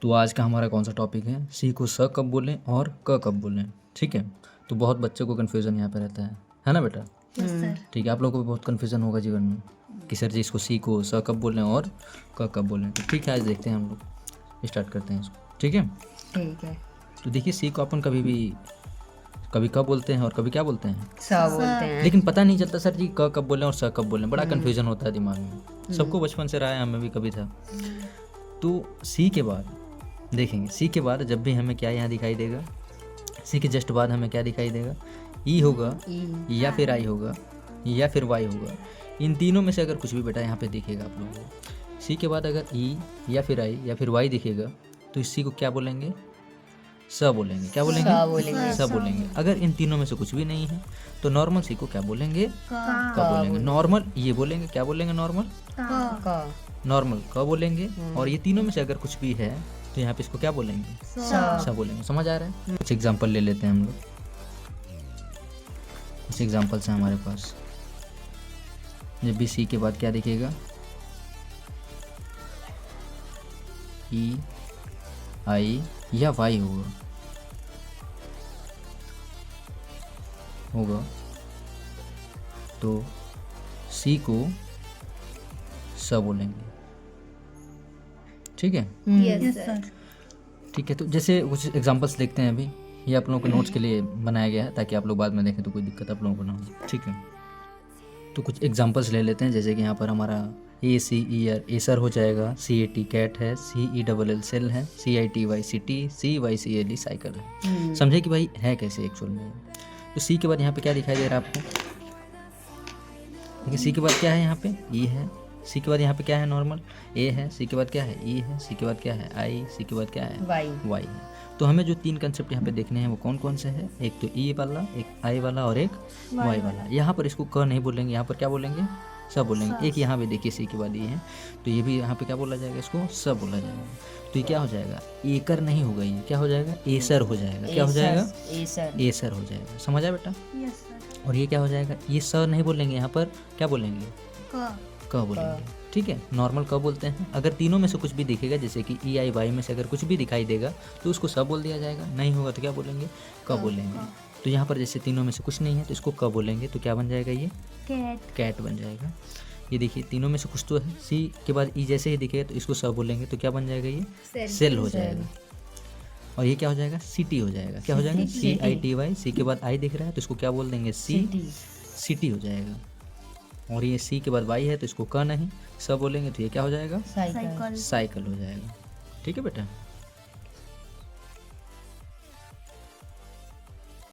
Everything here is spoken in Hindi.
तो आज का हमारा कौन सा टॉपिक है, सी को स कब बोलें और क कब बोलें। ठीक है, तो बहुत बच्चों को कन्फ्यूज़न यहाँ पे रहता है ना बेटा। ठीक है, आप लोगों को भी बहुत कन्फ्यूज़न होगा जीवन में कि सर जी इसको सी को स कब बोलें और क कब बोलें। तो ठीक है, आज देखते हैं, हम लोग स्टार्ट करते हैं इसको। ठीक है, ठीक है। तो देखिए सी को अपन कभी क बोलते हैं और कभी क्या बोलते हैं, स बोलते हैं। लेकिन पता नहीं चलता सर जी क कब बोलें और स कब बोलें। बड़ा कन्फ्यूज़न होता है दिमाग में, सबको बचपन से रहा है, हमें भी कभी था। तो सी के बाद देखेंगे, सी के बाद जब भी हमें क्या यहाँ दिखाई देगा, सी के जस्ट बाद हमें क्या दिखाई देगा, ई होगा या फिर आई होगा या फिर वाई होगा। इन तीनों में से अगर कुछ भी बेटा यहाँ पे दिखेगा आप लोगों को, सी के बाद अगर ई या फिर आई या फिर वाई दिखेगा तो इसी को क्या बोलेंगे, स बोलेंगे। क्या बोलेंगे? स बोलेंगे। अगर इन तीनों में से कुछ भी नहीं है तो नॉर्मल सी को क्या बोलेंगे, क बोलेंगे। नॉर्मल ये बोलेंगे, क्या बोलेंगे, नॉर्मल क बोलेंगे। और ये तीनों में से अगर कुछ भी है तो यहाँ पे इसको क्या बोलेंगे, स बोलेंगे। समझ आ रहा है? कुछ एग्जांपल ले लेते हैं हम लोग। कुछ एग्जांपल्स हैं हमारे पास। जब भी सी के बाद क्या दिखेगा, ई आई या वाई होगा तो सी को स बोलेंगे। ठीक है, यस सर। ठीक है। तो जैसे कुछ एग्जांपल्स देखते हैं अभी, ये आप लोगों के नोट्स के लिए बनाया गया है ताकि आप लोग बाद में देखें तो कोई दिक्कत आप लोगों को ना हो। ठीक है, तो कुछ एग्जांपल्स ले लेते हैं। जैसे कि यहाँ पर हमारा ए सी ईयर एसर हो जाएगा, सी ए टी कैट है, C E double L cell है, C I T Y city, C Y C L E cycle है। समझे कि भाई है कैसे एक्चुअल में। तो सी के बाद यहाँ पे क्या दिखाई दे रहा है आपको, देखिए सी के बाद क्या है, यहाँ पे ई है। सी के बाद यहाँ पे क्या है, नॉर्मल ए है। सी के बाद क्या है, ई है। सी के बाद क्या है, आई। सी के बाद क्या है, वाई है। तो हमें जो तीन कंसेप्ट यहाँ पे देखने हैं वो कौन कौन से हैं, एक तो ई वाला, एक आई वाला और एक वाई वाला। यहाँ पर इसको क नहीं बोलेंगे, यहाँ पर क्या बोलेंगे, सब बोलेंगे। एक यहाँ पे देखिए सी के बाद ये है तो ये भी यहाँ पे क्या बोला जाएगा, इसको सब बोला जाएगा। तो ये क्या हो जाएगा, एकर नहीं होगा, ये क्या हो जाएगा, एसर हो जाएगा। क्या हो जाएगा, एसर हो जाएगा। समझ आया बेटा? Yes sir. और ये क्या हो जाएगा, ये स नहीं बोलेंगे, यहाँ पर क्या बोलेंगे, क बोलेंगे। ठीक है, नॉर्मल क बोलते हैं। अगर तीनों में से कुछ भी दिखेगा, जैसे कि ई आई वाई में से अगर कुछ भी दिखाई देगा तो उसको सब बोल दिया जाएगा। नहीं होगा तो क्या बोलेंगे, क बोलेंगे। तो यहाँ पर जैसे तीनों में से कुछ नहीं है तो इसको क बोलेंगे, तो क्या बन जाएगा, ये कैट बन जाएगा। ये देखिए तीनों में से कुछ तो है, सी के बाद ई जैसे ही दिखेगा तो इसको सब बोलेंगे, तो क्या बन जाएगा, ये सेल हो जाएगा। और ये क्या हो जाएगा, सिटी हो जाएगा। क्या हो जाएगा, सी आई टी वाई। सी के बाद आई दिख रहा है तो इसको क्या बोल देंगे, सिटी हो जाएगा। और ये सी के बाद वाई है तो इसको क नहीं सब बोलेंगे, तो ये क्या हो जाएगा, साइकिल हो जाएगा। ठीक है बेटा।